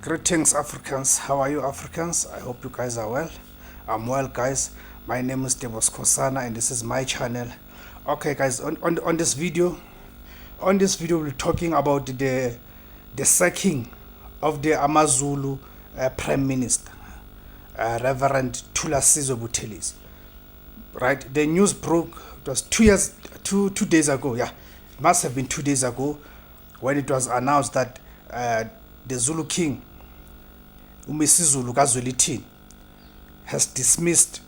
Greetings, Africans. How are you, Africans? I hope you guys are well. I'm well, guys. My name is Devos Kosana, and this is my channel. Okay, guys. On this video, we're talking about the sacking of the AmaZulu Prime Minister, Reverend Thulasizwe Buthelezi. Right? The news broke. It was 2 days ago. Yeah, it must have been 2 days ago when it was announced that the Zulu King MisiZulu kaZwelithini has dismissed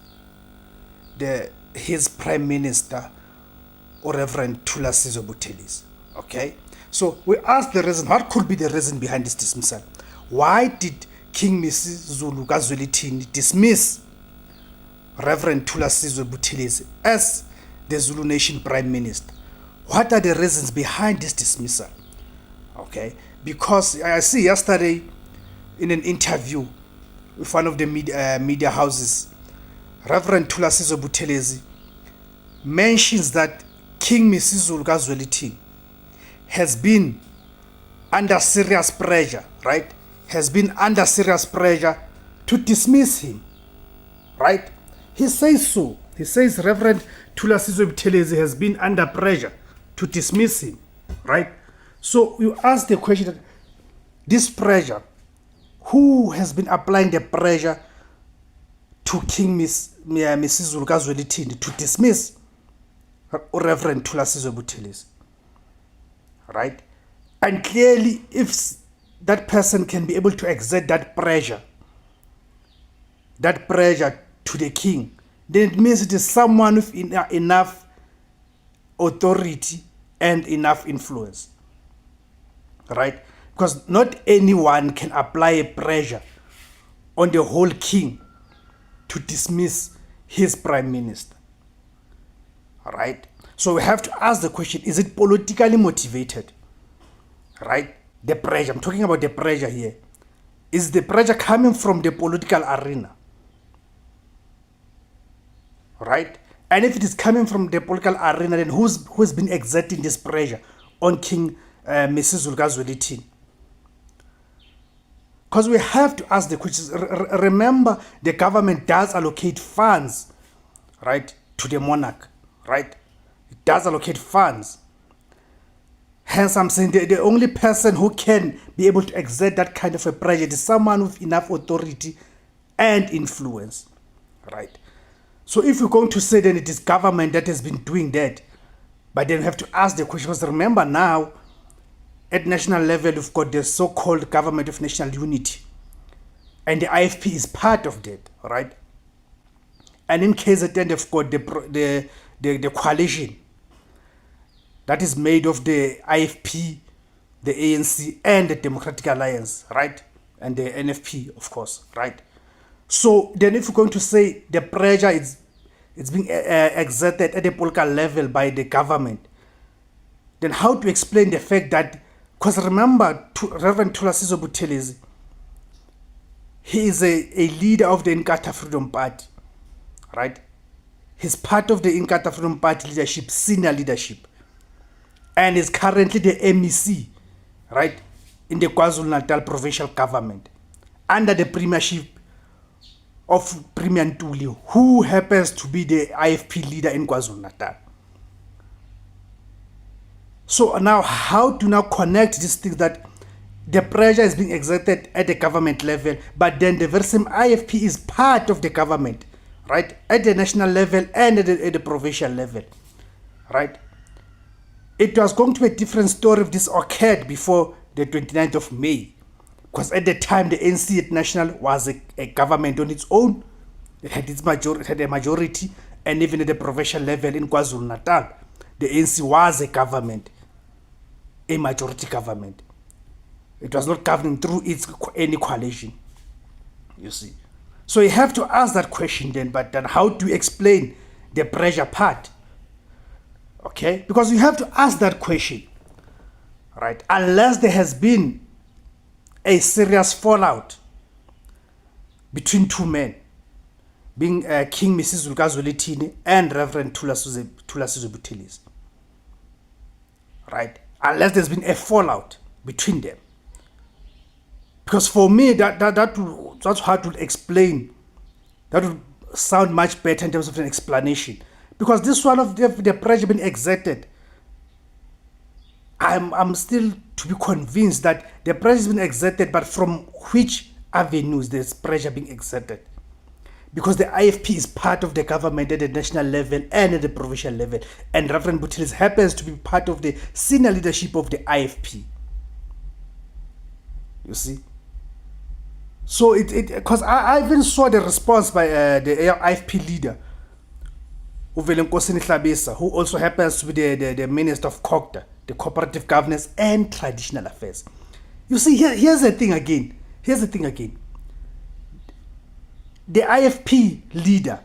his Prime Minister, Reverend Thulasizwe Buthelezi. Okay, so we asked the reason. What could be the reason behind this dismissal? Why did King MisiZulu kaZwelithini dismiss Reverend Thulasizwe Buthelezi as the Zulu Nation Prime Minister? What are the reasons behind this dismissal? Okay, because I see yesterday in an interview with one of the media houses, Reverend Thulasizwe Buthelezi mentions that King Misuzulu kaZwelithini has been under serious pressure, right? Has been under serious pressure to dismiss him, right? He says so. He says Reverend Thulasizwe Buthelezi has been under pressure to dismiss him, right? So you ask the question, this pressure, who has been applying the pressure to King Misuzulu kaZwelithini to dismiss Reverend Thulasizwe Buthelezi, right? And clearly, if that person can be able to exert that pressure to the king, then it means it is someone with enough authority and enough influence, right? Because not anyone can apply a pressure on the whole king to dismiss his prime minister, right? So we have to ask the question, is it politically motivated, right? The pressure, I'm talking about the pressure here. Is the pressure coming from the political arena, right? And if it is coming from the political arena, then who's been exerting this pressure on King Misuzulu kaZwelithini? Because we have to ask the questions. Remember, the government does allocate funds, right, to the monarch, right? It does allocate funds. Hence, I'm saying the only person who can be able to exert that kind of a pressure is someone with enough authority and influence, right? So if we're going to say then it is government that has been doing that, but then we have to ask the question, because remember now, at national level, we've got the so-called Government of National Unity. And the IFP is part of that, right? And in KZN, they've got the coalition that is made of the IFP, the ANC, and the Democratic Alliance, right? And the NFP, of course, right? So then if we're going to say the pressure it's being exerted at the political level by the government, then how to explain the fact that, because remember, Reverend Thulasizwe Buthelezi, he is a leader of the Inkatha Freedom Party, right? He's part of the Inkatha Freedom Party leadership, senior leadership, and is currently the MEC, right, in the KwaZulu-Natal provincial government, under the premiership of Premier Ntuli, who happens to be the IFP leader in KwaZulu-Natal. So now, how to now connect these things, that the pressure is being exerted at the government level, but then the very same IFP is part of the government, right, at the national level and at the provincial level, right? It was going to be a different story if this occurred before the 29th of May, because at the time the ANC at national was a government on its own. It had a majority, and even at the provincial level in KwaZulu-Natal, the ANC was a government, a majority government. It was not governing through any coalition, you see. So you have to ask that question then, but then how to explain the pressure part? Okay, because you have to ask that question, right? Unless there has been a serious fallout between two men, being King Misuzulu kaZwelithini and Reverend Thulasizwe Buthelezi, right? Unless there's been a fallout between them. Because for me, that's hard to explain. That would sound much better in terms of an explanation. Because this one of the pressure being exerted, I'm still to be convinced that the pressure has been exerted, but from which avenues there's pressure being exerted? Because the IFP is part of the government at the national level and at the provincial level, and Reverend Buthelezi happens to be part of the senior leadership of the IFP. You see? So because I even saw the response by the IFP leader, who also happens to be the Minister of COGTA, the Cooperative Governance and Traditional Affairs. You see, here's the thing again. The IFP leader,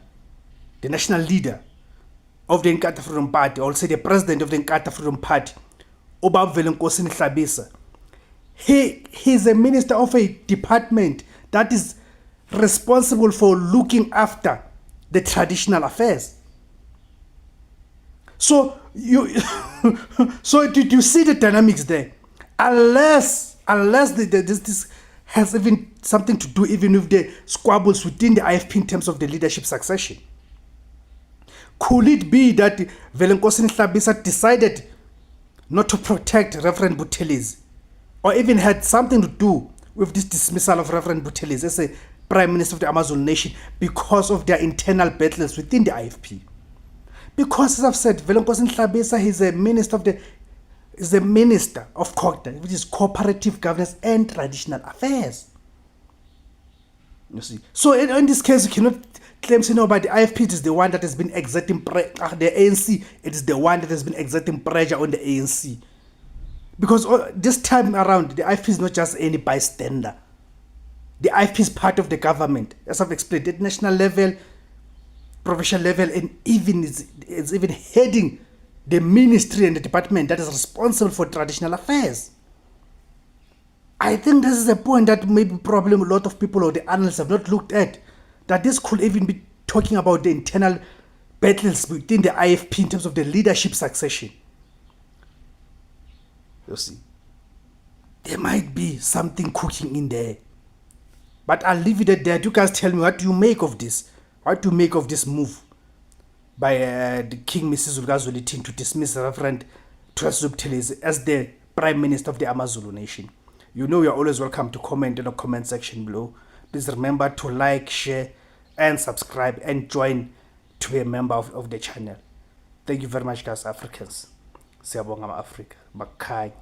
the national leader of the Inkatha Freedom Party, or say the president of the Inkatha Freedom Party, Obamvele Hlabisa, he's a minister of a department that is responsible for looking after the traditional affairs. So so did you see the dynamics there? Unless this has even something to do even with the squabbles within the IFP in terms of the leadership succession. Could it be that Velenkosi Hlabisa decided not to protect Reverend Buthelezi, or even had something to do with this dismissal of Reverend Buthelezi as a Prime Minister of the AmaZulu nation because of their internal battles within the IFP? Because, as I've said, Velenkosi Hlabisa is a minister of COGTA, which is Cooperative Governance and Traditional Affairs. You see, so in this case, you cannot claim, but the IFP is the one that has been exerting the ANC. It is the one that has been exerting pressure on the ANC. Because this time around, the IFP is not just any bystander. The IFP is part of the government, as I've explained, at national level, provincial level, and even it's even heading the ministry and the department that is responsible for traditional affairs. I think this is a point that maybe probably a lot of people or the analysts have not looked at, that this could even be talking about the internal battles within the IFP in terms of the leadership succession. You see, there might be something cooking in there. But I'll leave it at that. You guys tell me, what do you make of this? What do you make of this move by the King Misuzulu to dismiss Reverend Thulasizwe Buthelezi as the Prime Minister of the AmaZulu nation? You know, you're always welcome to comment in the comment section below. Please remember to like, share, and subscribe, and join to be a member of the channel. Thank you very much, guys, Africans. Siyabonga Africa. Makhaya.